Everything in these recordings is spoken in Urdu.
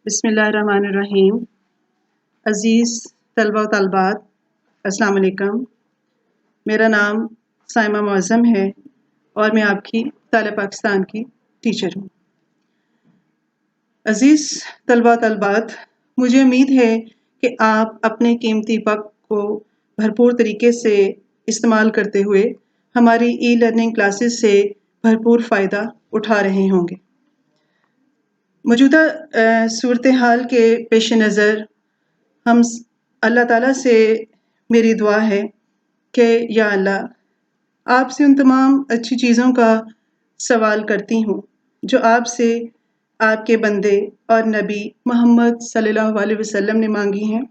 بسم اللہ الرحمن الرحیم۔ عزیز طلبہ و طالبات، السلام علیکم۔ میرا نام سائمہ معظم ہے اور میں آپ کی طالع پاکستان کی ٹیچر ہوں۔ عزیز طلبہ و طالبات، مجھے امید ہے کہ آپ اپنے قیمتی وقت کو بھرپور طریقے سے استعمال کرتے ہوئے ہماری ای لرننگ کلاسز سے بھرپور فائدہ اٹھا رہے ہوں گے۔ موجودہ صورتحال کے پیش نظر ہم اللہ تعالیٰ سے میری دعا ہے کہ یا اللہ، آپ سے ان تمام اچھی چیزوں کا سوال کرتی ہوں جو آپ سے آپ کے بندے اور نبی محمد صلی اللہ علیہ وسلم نے مانگی ہیں،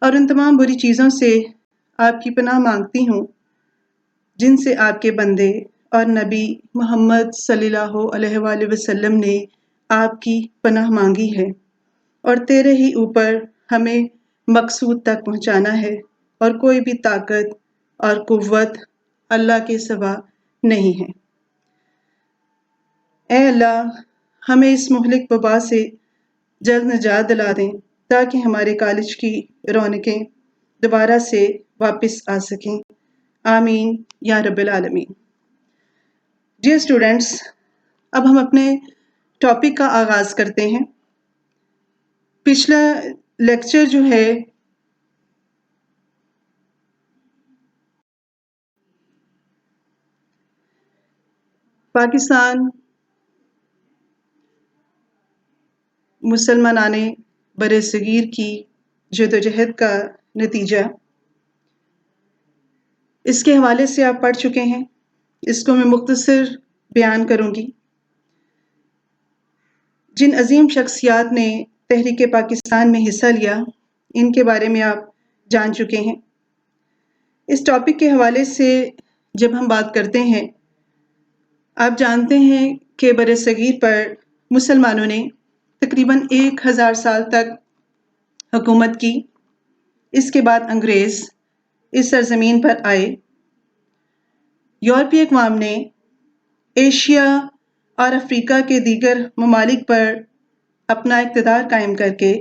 اور ان تمام بری چیزوں سے آپ کی پناہ مانگتی ہوں جن سے آپ کے بندے اور نبی محمد صلی اللہ علیہ وآلہ وسلم نے آپ کی پناہ مانگی ہے، اور تیرے ہی اوپر ہمیں مقصود تک پہنچانا ہے، اور کوئی بھی طاقت اور قوت اللہ کے سوا نہیں ہے۔ اے اللہ، ہمیں اس مہلک وبا سے جلد نجات دلا دیں تاکہ ہمارے کالج کی رونقیں دوبارہ سے واپس آ سکیں۔ آمین یا رب العالمین۔ ڈیئر اسٹوڈینٹس، اب ہم اپنے ٹاپک کا آغاز کرتے ہیں۔ پچھلا لیکچر جو ہے پاکستان مسلمانان بر صغیر کی جدوجہد کا نتیجہ، اس کے حوالے سے آپ پڑھ چکے ہیں۔ اس کو میں مختصر بیان کروں گی۔ جن عظیم شخصیات نے تحریک پاکستان میں حصہ لیا، ان کے بارے میں آپ جان چکے ہیں۔ اس ٹاپک کے حوالے سے جب ہم بات کرتے ہیں، آپ جانتے ہیں کہ بر صغیر پر مسلمانوں نے تقریباً 1000 سال تک حکومت کی۔ اس کے بعد انگریز اس سرزمین پر آئے۔ یورپی اقوام نے ایشیا اور افریقہ کے دیگر ممالک پر اپنا اقتدار قائم کر کے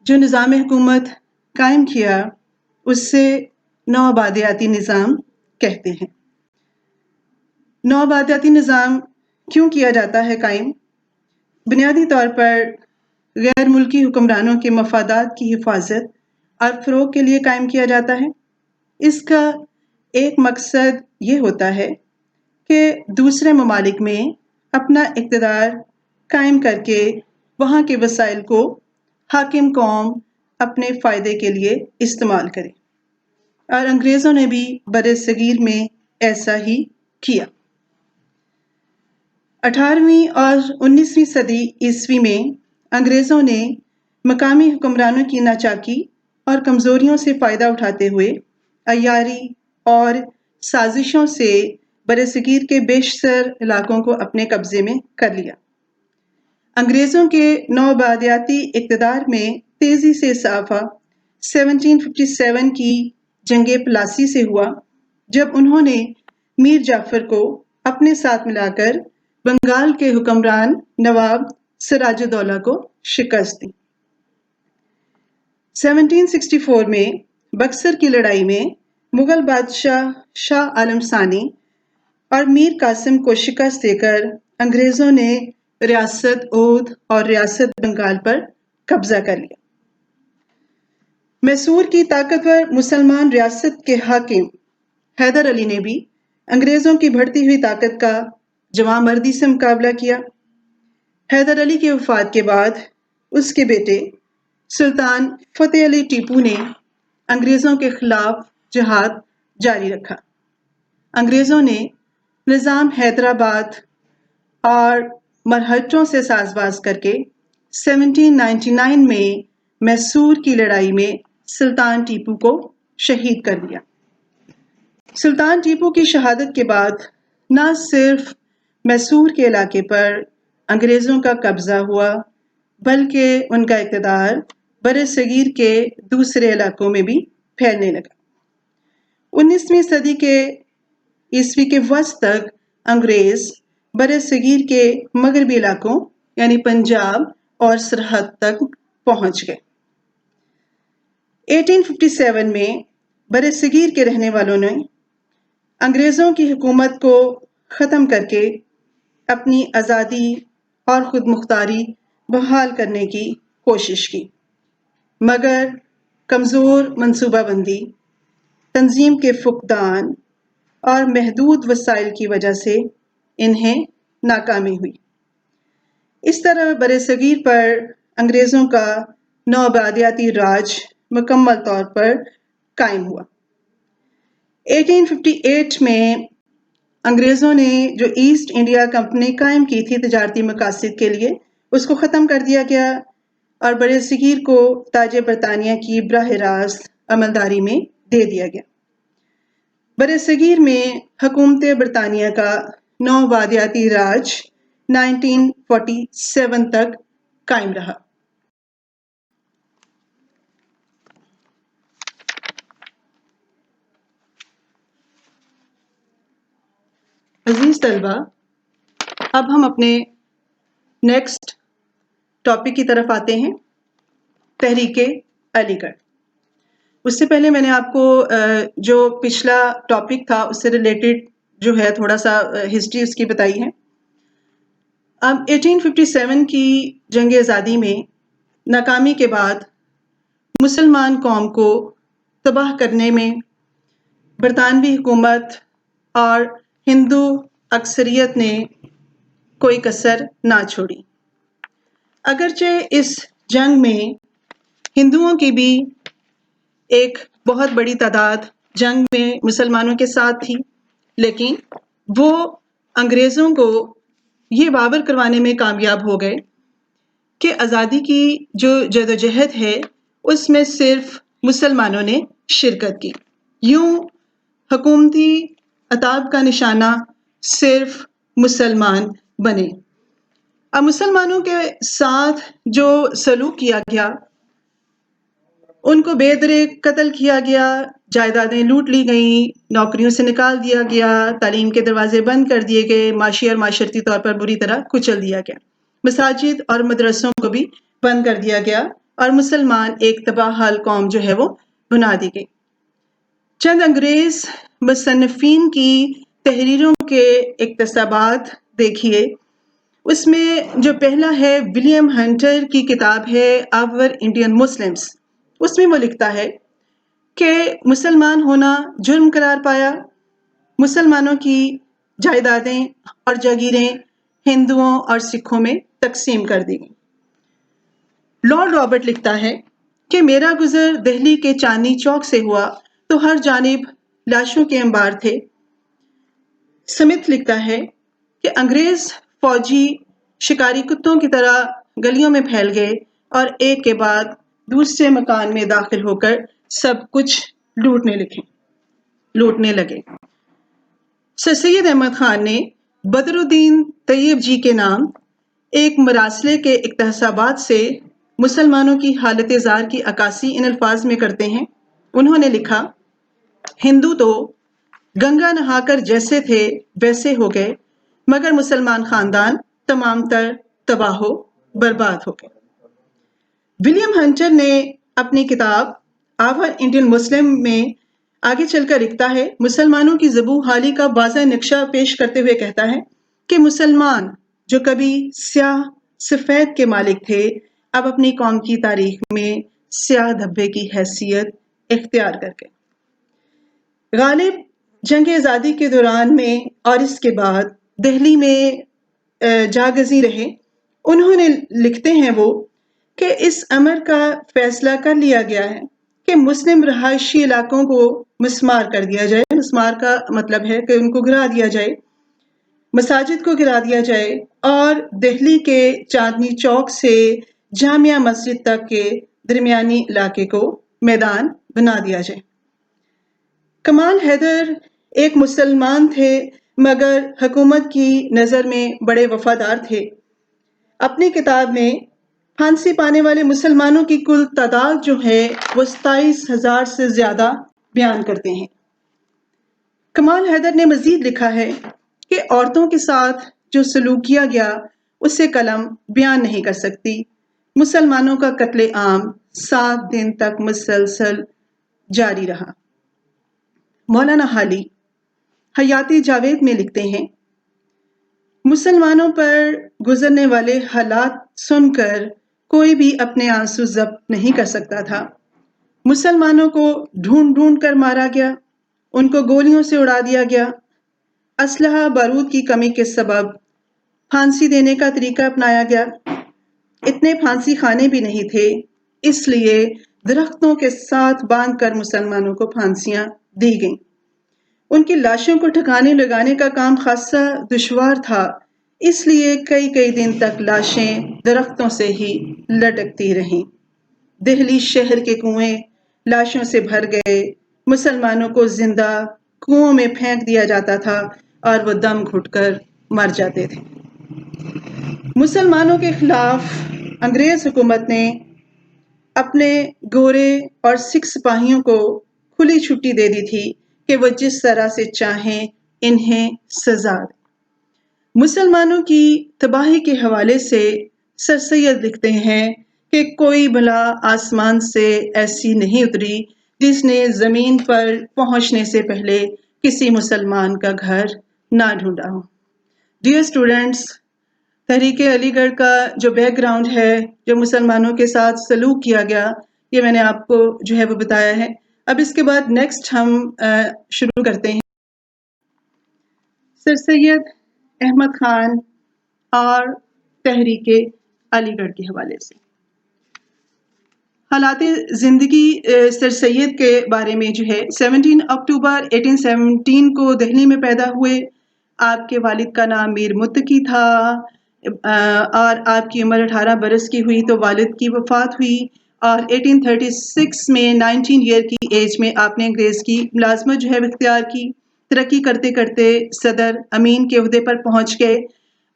جو نظام حکومت قائم کیا، اس سے نوآبادیاتی نظام کہتے ہیں۔ نوآبادیاتی نظام کیوں کیا جاتا ہے قائم؟ بنیادی طور پر غیر ملکی حکمرانوں کے مفادات کی حفاظت اور فروغ کے لیے قائم کیا جاتا ہے۔ اس کا ایک مقصد یہ ہوتا ہے کہ دوسرے ممالک میں اپنا اقتدار قائم کر کے وہاں کے وسائل کو حاکم قوم اپنے فائدے کے لیے استعمال کرے، اور انگریزوں نے بھی بر صغیر میں ایسا ہی کیا۔ 18ویں اور 19ویں صدی عیسوی میں انگریزوں نے مقامی حکمرانوں کی ناچاکی اور کمزوریوں سے فائدہ اٹھاتے ہوئے عیاری اور سازشوں سے بر صغیر کے بیشتر علاقوں کو اپنے قبضے میں کر لیا۔ انگریزوں کے نوآبادیاتی اقتدار میں تیزی سے اضافہ 1757 کی جنگ پلاسی سے ہوا، جب انہوں نے میر جعفر کو اپنے ساتھ ملا کر بنگال کے حکمران نواب سراج الدولہ کو شکست دی۔ 1764 میں بکسر کی لڑائی میں مغل بادشاہ شاہ عالم ثانی اور میر قاسم کو شکست دے کر انگریزوں نے ریاست اودھ اور ریاست بنگال پر قبضہ کر لیا۔ میسور کی طاقتور مسلمان ریاست کے حاکم حیدر علی نے بھی انگریزوں کی بڑھتی ہوئی طاقت کا جواں مردی سے مقابلہ کیا۔ حیدر علی کی وفات کے بعد اس کے بیٹے سلطان فتح علی ٹیپو نے انگریزوں کے خلاف جہاد جاری رکھا۔ انگریزوں نے نظام حیدرآباد اور مرہٹوں سے ساز باز کر کے 1799 میں میسور کی لڑائی میں سلطان ٹیپو کو شہید کر دیا۔ سلطان ٹیپو کی شہادت کے بعد نہ صرف میسور کے علاقے پر انگریزوں کا قبضہ ہوا، بلکہ ان کا اقتدار بر صغیر کے دوسرے علاقوں میں بھی پھیلنے لگا۔ 19ویں صدی کے عیسوی کے وسط تک انگریز بر صغیر کے مغربی علاقوں یعنی پنجاب اور سرحد تک پہنچ گئے۔ 1857 میں برصغیر کے رہنے والوں نے انگریزوں کی حکومت کو ختم کر کے اپنی آزادی اور خود مختاری بحال کرنے کی کوشش کی، مگر کمزور منصوبہ بندی، تنظیم کے فقدان اور محدود وسائل کی وجہ سے انہیں ناکامی ہوئی۔ اس طرح برصغیر پر انگریزوں کا نوآبادیاتی راج مکمل طور پر قائم ہوا۔ 1858 میں انگریزوں نے جو ایسٹ انڈیا کمپنی قائم کی تھی تجارتی مقاصد کے لیے، اس کو ختم کر دیا گیا اور برصغیر کو تاج برطانیہ کی براہ راست عملداری میں دے دیا گیا۔ برصغیر میں حکومت برطانیہ کا نوآبادیاتی راج 1947 تک قائم رہا۔ عزیز طلبہ، اب ہم اپنے نیکسٹ ٹاپک کی طرف آتے ہیں، تحریک علی گڑھ۔ اس سے پہلے میں نے آپ کو جو پچھلا ٹاپک تھا اس سے ریلیٹڈ جو ہے تھوڑا سا ہسٹری اس کی بتائی ہے۔ اب 1857 کی جنگ آزادی میں ناکامی کے بعد مسلمان قوم کو تباہ کرنے میں برطانوی حکومت اور ہندو اکثریت نے کوئی کسر نہ چھوڑی۔ اگرچہ اس جنگ میں ہندوؤں کی بھی ایک بہت بڑی تعداد جنگ میں مسلمانوں کے ساتھ تھی، لیکن وہ انگریزوں کو یہ باور کروانے میں کامیاب ہو گئے کہ آزادی کی جو جدوجہد ہے اس میں صرف مسلمانوں نے شرکت کی۔ یوں حکومتی عتاب کا نشانہ صرف مسلمان بنے۔ اب مسلمانوں کے ساتھ جو سلوک کیا گیا، ان کو بے درے قتل کیا گیا، جائیدادیں لوٹ لی گئیں، نوکریوں سے نکال دیا گیا، تعلیم کے دروازے بند کر دیے گئے، معاشی اور معاشرتی طور پر بری طرح کچل دیا گیا، مساجد اور مدرسوں کو بھی بند کر دیا گیا اور مسلمان ایک تباہ حال قوم جو ہے وہ بنا دی گئی۔ چند انگریز مصنفین کی تحریروں کے اقتباسات دیکھیے۔ اس میں جو پہلا ہے ولیم ہنٹر کی کتاب ہے آور انڈین مسلمز۔ اس میں وہ لکھتا ہے کہ مسلمان ہونا جرم قرار پایا، مسلمانوں کی جائیدادیں اور جاگیریں ہندوؤں اور سکھوں میں تقسیم کر دی گئیں۔ لارڈ رابرٹ لکھتا ہے کہ میرا گزر دہلی کے چاندنی چوک سے ہوا تو ہر جانب لاشوں کے انبار تھے۔ سمتھ لکھتا ہے کہ انگریز فوجی شکاری کتوں کی طرح گلیوں میں پھیل گئے اور ایک کے بعد دوسرے مکان میں داخل ہو کر سب کچھ لوٹنے لگے۔ سر سید احمد خان نے بدر الدین طیب جی کے نام ایک مراسلے کے اقتباسات سے مسلمانوں کی حالت زار کی عکاسی ان الفاظ میں کرتے ہیں۔ انہوں نے لکھا، ہندو تو گنگا نہا کر جیسے تھے ویسے ہو گئے، مگر مسلمان خاندان تمام تر تباہ و برباد ہو گئے۔ ولیم ہنٹر نے اپنی کتاب آور انڈین مسلم میں آگے چل کر لکھتا ہے، مسلمانوں کی ذبح حالی کا واضح نقشہ پیش کرتے ہوئے کہتا ہے کہ مسلمان جو کبھی سیاہ سفید کے مالک تھے، اب اپنی قوم کی تاریخ میں سیاہ دھبے کی حیثیت اختیار کر گئے۔ غالب جنگ آزادی کے دوران میں اور اس کے بعد دہلی میں جاگزی رہے۔ انہوں نے لکھتے ہیں وہ کہ اس امر کا فیصلہ کر لیا گیا ہے کہ مسلم رہائشی علاقوں کو مسمار کر دیا جائے۔ مسمار کا مطلب ہے کہ ان کو گرا دیا جائے، مساجد کو گرا دیا جائے اور دہلی کے چاندنی چوک سے جامعہ مسجد تک کے درمیانی علاقے کو میدان بنا دیا جائے۔ کمال حیدر ایک مسلمان تھے مگر حکومت کی نظر میں بڑے وفادار تھے۔ اپنی کتاب میں پھانسی پانے والے مسلمانوں کی کل تعداد جو ہے وہ 27,000 سے زیادہ بیان کرتے ہیں۔ کمال حیدر نے مزید لکھا ہے کہ عورتوں کے ساتھ جو سلوک کیا گیا اسے قلم بیان نہیں کر سکتی۔ مسلمانوں کا قتل عام 7 دن تک مسلسل جاری رہا۔ مولانا حالی حیات جاوید میں لکھتے ہیں، مسلمانوں پر گزرنے والے حالات سن کر کوئی بھی اپنے آنسو ضبط نہیں کر سکتا تھا۔ مسلمانوں کو ڈھونڈ ڈھونڈ کر مارا گیا، ان کو گولیوں سے اڑا دیا گیا، اسلحہ بارود کی کمی کے سبب پھانسی دینے کا طریقہ اپنایا گیا۔ اتنے پھانسی خانے بھی نہیں تھے، اس لیے درختوں کے ساتھ باندھ کر مسلمانوں کو پھانسیاں دی گئیں۔ ان کی لاشوں کو ٹھکانے لگانے کا کام خاصا دشوار تھا، اس لیے کئی دن تک لاشیں درختوں سے ہی لٹکتی رہیں۔ دہلی شہر کے کنویں لاشوں سے بھر گئے، مسلمانوں کو زندہ کنووں میں پھینک دیا جاتا تھا اور وہ دم گھٹ کر مر جاتے تھے۔ مسلمانوں کے خلاف انگریز حکومت نے اپنے گورے اور سکھ سپاہیوں کو کھلی چھٹی دے دی تھی کہ وہ جس طرح سے چاہیں انہیں سزا دیں۔ مسلمانوں کی تباہی کے حوالے سے سر سید لکھتے ہیں کہ کوئی بلا آسمان سے ایسی نہیں اتری جس نے زمین پر پہنچنے سے پہلے کسی مسلمان کا گھر نہ ڈھونڈا ہو۔ ڈیئر اسٹوڈینٹس، تحریک علی گڑھ کا جو بیک گراؤنڈ ہے، جو مسلمانوں کے ساتھ سلوک کیا گیا، یہ میں نے آپ کو جو ہے وہ بتایا ہے۔ اب اس کے بعد نیکسٹ ہم شروع کرتے ہیں سر سید احمد خان اور تحریک علی گڑھ کے حوالے سے۔ حالات زندگی سر سید کے بارے میں جو ہے، 17 اکتوبر 1817 کو دہلی میں پیدا ہوئے۔ آپ کے والد کا نام میر متقی تھا اور آپ کی عمر 18 برس کی ہوئی تو والد کی وفات ہوئی، اور 1836 میں 19 ایئر کی ایج میں آپ نے انگریز کی ملازمت جو ہے اختیار کی۔ ترقی کرتے کرتے صدر امین کے عہدے پر پہنچ گئے،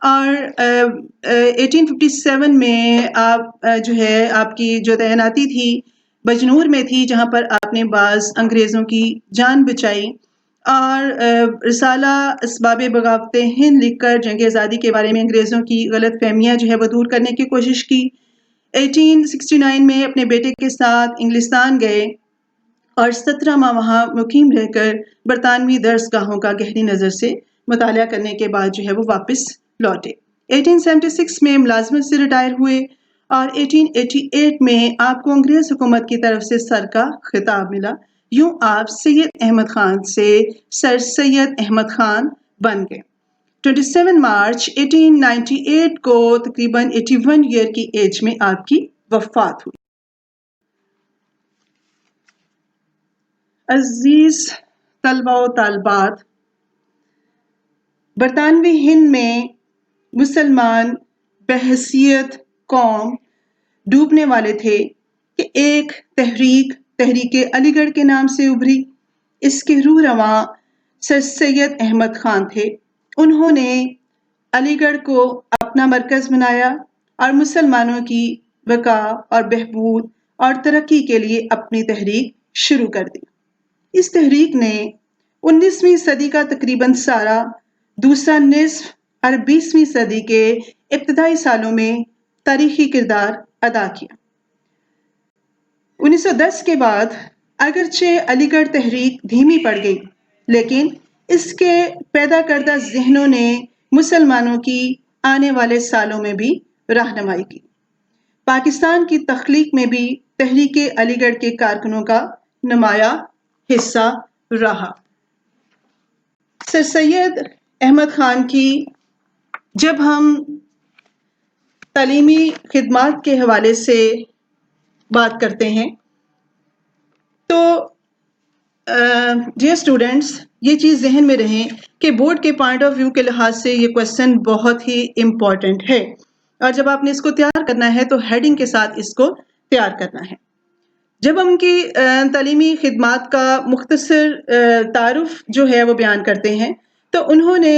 اور 1857 میں آپ جو ہے آپ کی جو تعیناتی تھی بجنور میں تھی، جہاں پر آپ نے بعض انگریزوں کی جان بچائی، اور رسالہ اسباب بغاوت ہند لکھ کر جنگ آزادی کے بارے میں انگریزوں کی غلط فہمیاں جو ہے وہ دور کرنے کی کوشش کی۔ 1869 میں اپنے بیٹے کے ساتھ انگلستان گئے اور 17 ماہ وہاں مقیم رہ کر برطانوی درس گاہوں کا گہری نظر سے مطالعہ کرنے کے بعد جو ہے وہ واپس لوٹے۔ 1876 میں ملازمت سے ریٹائر ہوئے، اور 1888 میں آپ کو انگریز حکومت کی طرف سے سر کا خطاب ملا۔ یوں آپ سید احمد خان سے سر سید احمد خان بن گئے۔ 27 مارچ 1898 کو تقریباً 81 ایئر کی ایج میں آپ کی وفات ہوئی۔ عزیز طلبہ و طالبات، برطانوی ہند میں مسلمان بحیثیت قوم ڈوبنے والے تھے کہ ایک تحریک علی گڑھ کے نام سے ابھری۔ اس کے روح رواں سر سید احمد خان تھے۔ انہوں نے علی گڑھ کو اپنا مرکز بنایا اور مسلمانوں کی بقا اور بہبود اور ترقی کے لیے اپنی تحریک شروع کر دی۔ اس تحریک نے 19ویں صدی کا تقریباً سارا دوسرا نصف اور 20ویں صدی کے ابتدائی سالوں میں تاریخی کردار ادا کیا۔ 1910 کے بعد اگرچہ علی گڑھ تحریک دھیمی پڑ گئی، لیکن اس کے پیدا کردہ ذہنوں نے مسلمانوں کی آنے والے سالوں میں بھی رہنمائی کی۔ پاکستان کی تخلیق میں بھی تحریک علی گڑھ کے کارکنوں کا نمایاں حصہ رہا۔ سر سید احمد خان کی جب ہم تعلیمی خدمات کے حوالے سے بات کرتے ہیں تو ڈیئر اسٹوڈینٹس، یہ چیز ذہن میں رہیں کہ بورڈ کے پوائنٹ آف ویو کے لحاظ سے یہ کویسچن بہت ہی امپورٹنٹ ہے، اور جب آپ نے اس کو تیار کرنا ہے تو ہیڈنگ کے ساتھ اس کو تیار کرنا ہے۔ جب ہم ان کی تعلیمی خدمات کا مختصر تعارف جو ہے وہ بیان کرتے ہیں تو انہوں نے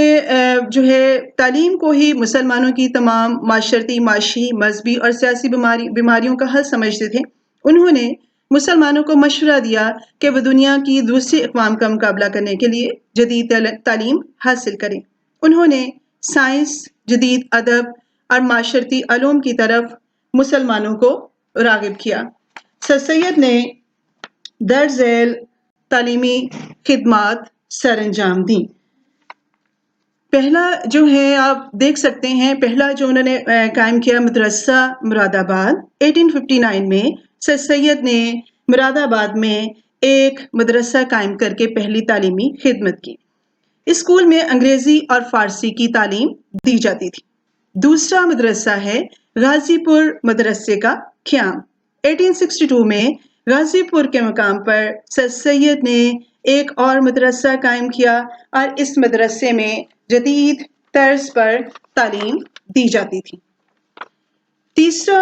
جو ہے تعلیم کو ہی مسلمانوں کی تمام معاشرتی، معاشی، مذہبی اور سیاسی بیماریوں کا حل سمجھتے تھے۔ انہوں نے مسلمانوں کو مشورہ دیا کہ وہ دنیا کی دوسری اقوام کا مقابلہ کرنے کے لیے جدید تعلیم حاصل کریں۔ انہوں نے سائنس، جدید ادب اور معاشرتی علوم کی طرف مسلمانوں کو راغب کیا۔ سر سید نے درج ذیل تعلیمی خدمات سر انجام دیں۔ پہلا جو ہے آپ دیکھ سکتے ہیں، پہلا جو انہوں نے قائم کیا مدرسہ مراد آباد 1859 میں سر سید نے مراد آباد میں ایک مدرسہ قائم کر کے پہلی تعلیمی خدمت کی۔ اسکول میں انگریزی اور فارسی کی تعلیم دی جاتی تھی۔ دوسرا مدرسہ ہے غازی پور مدرسے کا قیام۔ 1862 میں غازی پور کے مقام پر سر سید نے ایک اور مدرسہ قائم کیا اور اس مدرسے میں جدید طرز پر تعلیم دی جاتی تھی۔ تیسرا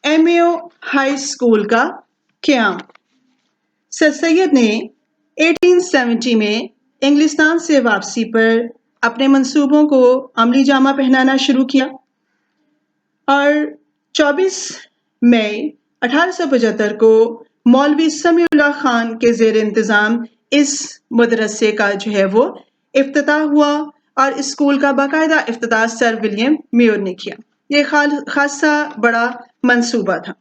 MAO ہائی اسکول کا قیام۔ سر سید نے 1870 میں انگلستان سے واپسی پر اپنے منصوبوں کو عملی جامہ پہنانا شروع کیا اور 24 مئی 1875 کو مولوی سمیع اللہ خان کے زیر انتظام اس مدرسے کا جو ہے وہ افتتاح ہوا اور اسکول کا باقاعدہ افتتاح سر ولیم میور نے کیا۔ یہ خاصا بڑا منصوبہ تھا۔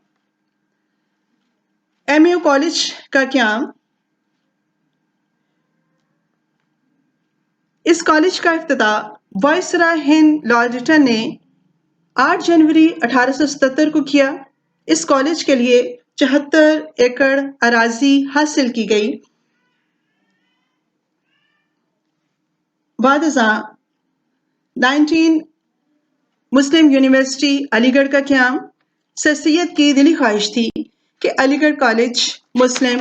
MAO کالج کا قیام۔ اس کالج کا افتتاح وائسرائے ہند لارڈ ریٹن نے 8 جنوری 1877 کو کیا۔ اس کالج کے لیے 74 ایکڑ اراضی حاصل کی گئی۔ بعد ازاں 19 مسلم یونیورسٹی علی گڑھ کا قیام۔ سر سید کی دلی خواہش تھی کہ علی گڑھ کالج مسلم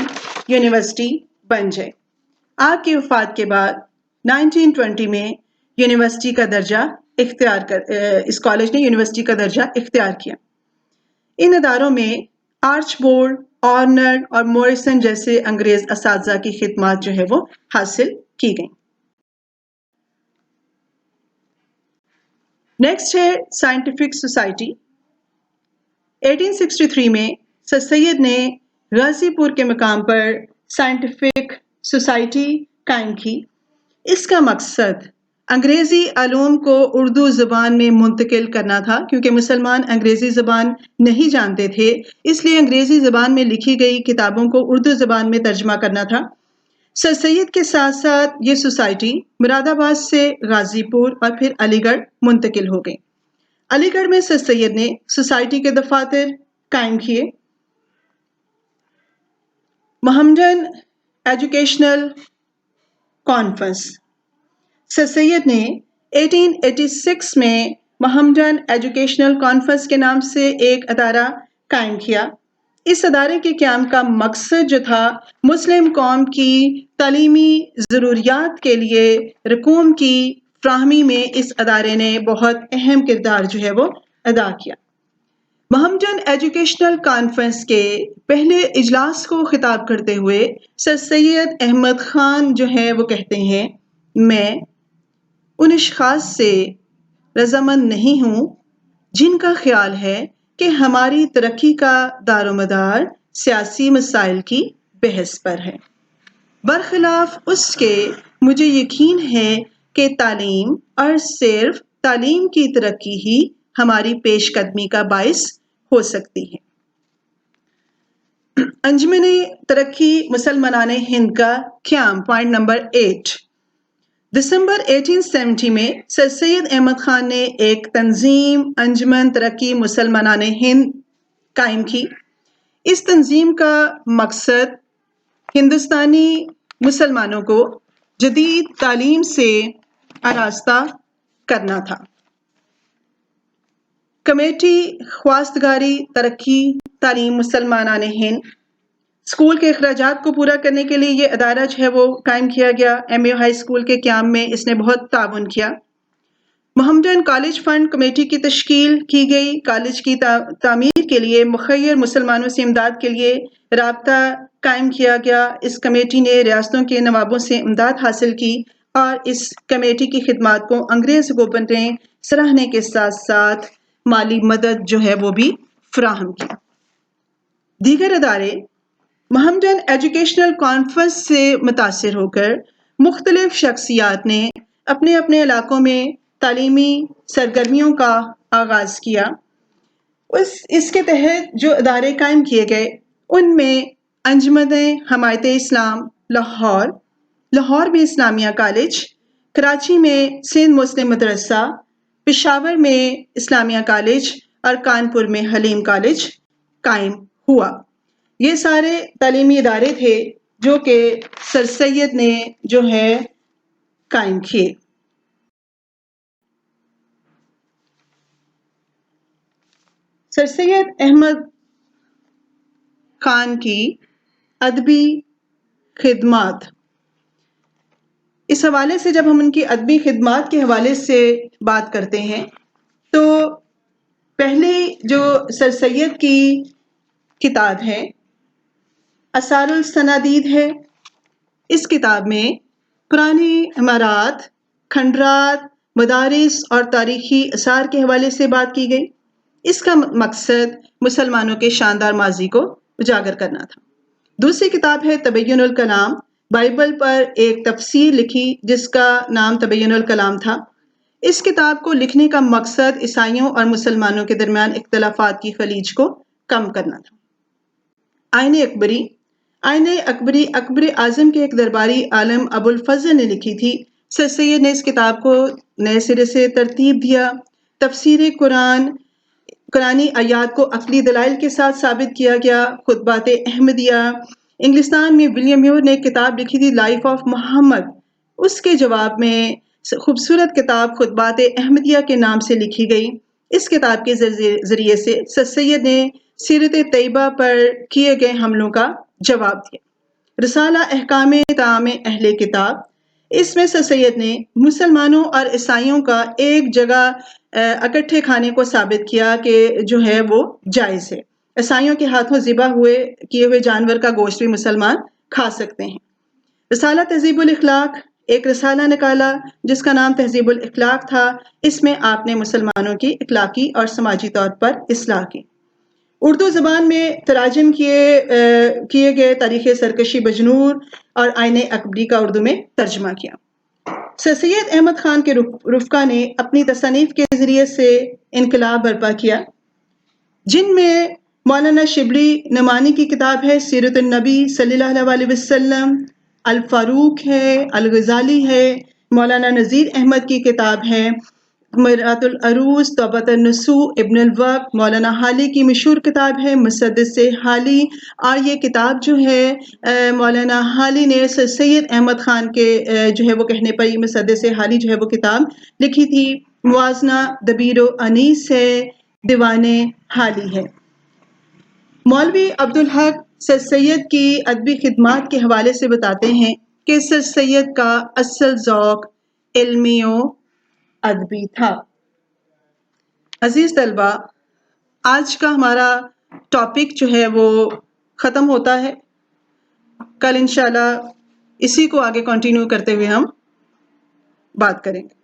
یونیورسٹی بن جائے۔ آپ کی وفات کے بعد 1920 میں یونیورسٹی کا درجہ اس کالج نے یونیورسٹی کا درجہ اختیار کیا۔ ان اداروں میں آرچ بورڈ، آرنر اور موریسن جیسے انگریز اساتذہ کی خدمات جو ہے وہ حاصل کی گئیں۔ نیکسٹ ہے سائنٹیفک سوسائٹی۔ 1863 میں سر سید نے غازی پور کے مقام پر سائنٹیفک سوسائٹی قائم کی۔ اس کا مقصد انگریزی علوم کو اردو زبان میں منتقل کرنا تھا، کیونکہ مسلمان انگریزی زبان نہیں جانتے تھے، اس لیے انگریزی زبان میں لکھی گئی کتابوں کو اردو زبان میں ترجمہ کرنا تھا۔ سر سید کے ساتھ ساتھ یہ سوسائٹی مراد آباد سے غازی پور اور پھر علی گڑھ منتقل ہو گئی۔ علی گڑھ میں سر سید نے سوسائٹی کے دفاتر قائم کیے۔ محمدن ایجوکیشنل کانفرنس۔ سر سید نے 1886 میں محمدن ایجوکیشنل کانفرنس کے نام سے ایک ادارہ قائم کیا۔ اس ادارے کے قیام کا مقصد جو تھا، مسلم قوم کی تعلیمی ضروریات کے لیے رقوم کی فراہمی میں اس ادارے نے بہت اہم کردار جو ہے وہ ادا کیا۔ محمدن ایجوکیشنل کانفرنس کے پہلے اجلاس کو خطاب کرتے ہوئے سر سید احمد خان جو ہے وہ کہتے ہیں، میں ان اشخاص سے رضامند نہیں ہوں جن کا خیال ہے کہ ہماری ترقی کا دار و مدار سیاسی مسائل کی بحث پر ہے۔ برخلاف اس کے مجھے یقین ہے کہ تعلیم اور صرف تعلیم کی ترقی ہی ہماری پیش قدمی کا باعث ہو سکتی ہے۔ انجمن ترقی مسلمانان ہند کا قیام، پوائنٹ نمبر 8۔ دسمبر 1870 میں سر سید احمد خان نے ایک تنظیم انجمن ترقی مسلمانان ہند قائم کی۔ اس تنظیم کا مقصد ہندوستانی مسلمانوں کو جدید تعلیم سے آراستہ کرنا تھا۔ کمیٹی خواستگاری ترقی تعلیم مسلمانان ہند، اسکول کے اخراجات کو پورا کرنے کے لیے یہ ادارہ جو ہے وہ قائم کیا گیا۔ MAO ہائی اسکول کے قیام میں اس نے بہت تعاون کیا۔ محمدن کالج فنڈ کمیٹی کی تشکیل کی گئی۔ کالج کی تعمیر کے لیے مخیر مسلمانوں سے امداد کے لیے رابطہ قائم کیا گیا۔ اس کمیٹی نے ریاستوں کے نوابوں سے امداد حاصل کی اور اس کمیٹی کی خدمات کو انگریز حکومت نے سراہنے کے ساتھ ساتھ مالی مدد جو ہے وہ بھی فراہم کی۔ دیگر ادارے محمدن ایجوکیشنل کانفرنس سے متاثر ہو کر مختلف شخصیات نے اپنے اپنے علاقوں میں تعلیمی سرگرمیوں کا آغاز کیا۔ اس کے تحت جو ادارے قائم کیے گئے ان میں انجمن حمایت اسلام لاہور میں اسلامیہ کالج، کراچی میں سندھ مسلم مدرسہ، پشاور میں اسلامیہ کالج اور کانپور میں حلیم کالج قائم ہوا۔ یہ سارے تعلیمی ادارے تھے جو کہ سر سید نے جو ہے قائم کیے۔ سر سید احمد خان کی ادبی خدمات، اس حوالے سے جب ہم ان کی ادبی خدمات کے حوالے سے بات کرتے ہیں تو پہلے جو سر سید کی کتاب ہے اثار الصنادید ہے، اس کتاب میں پرانی عمارات، کھنڈرات، مدارس اور تاریخی آثار کے حوالے سے بات کی گئی۔ اس کا مقصد مسلمانوں کے شاندار ماضی کو اجاگر کرنا تھا۔ دوسری کتاب ہے تبین الکلام، بائبل پر ایک تفسیر لکھی جس کا نام تبین الکلام تھا۔ اس کتاب کو لکھنے کا مقصد عیسائیوں اور مسلمانوں کے درمیان اختلافات کی خلیج کو کم کرنا تھا۔ آئین اکبری اکبر اعظم کے ایک درباری عالم ابو الفضل نے لکھی تھی۔ سر سید نے اس کتاب کو نئے سرے سے ترتیب دیا۔ تفسیر قرآنی آیات کو عقلی دلائل کے ساتھ ثابت کیا گیا۔ خطبات احمدیہ، انگلستان میں ولیم میور نے ایک کتاب لکھی تھی لائف آف محمد، اس کے جواب میں خوبصورت کتاب خطبات احمدیہ کے نام سے لکھی گئی۔ اس کتاب کے ذریعے سے سر سید نے سیرت طیبہ پر کیے گئے حملوں کا جواب دیا۔ رسالہ احکام طعام اہل کتاب، اس میں سر سید نے مسلمانوں اور عیسائیوں کا ایک جگہ اکٹھے کھانے کو ثابت کیا کہ جو ہے وہ جائز ہے۔ عیسائیوں کے ہاتھوں ذبح کیے ہوئے جانور کا گوشت بھی مسلمان کھا سکتے ہیں۔ رسالہ تہذیب الاخلاق، ایک رسالہ نکالا جس کا نام تہذیب الاخلاق تھا۔ اس میں آپ نے مسلمانوں کی اخلاقی اور سماجی طور پر اصلاح کی۔ اردو زبان میں تراجم کیے گئے تاریخ سرکشی بجنور اور آئین اکبری کا اردو میں ترجمہ کیا۔ سر سید احمد خان کے رفقا نے اپنی تصانیف کے ذریعے سے انقلاب برپا کیا، جن میں مولانا شبلی نعمانی کی کتاب ہے سیرت النبی صلی اللہ علیہ وسلم، الفاروق ہے، الغزالی ہے، مولانا نذیر احمد کی کتاب ہے مرآت العروض، توبۃ النصوح، ابن الوقت، مولانا حالی کی مشہور کتاب ہے مسدس حالی، اور یہ کتاب جو ہے مولانا حالی نے سر سید احمد خان کے جو ہے وہ کہنے پر یہ مسدس حالی جو ہے وہ کتاب لکھی تھی۔ موازنہ دبیر و انیس ہے، دیوان حالی ہے۔ مولوی عبدالحق سر سید کی ادبی خدمات کے حوالے سے بتاتے ہیں کہ سر سید کا اصل ذوق علمی و ادبی تھا۔ عزیز طلبہ، آج کا ہمارا ٹاپک جو ہے وہ ختم ہوتا ہے۔ کل انشاءاللہ اسی کو آگے کنٹینیو کرتے ہوئے ہم بات کریں گے۔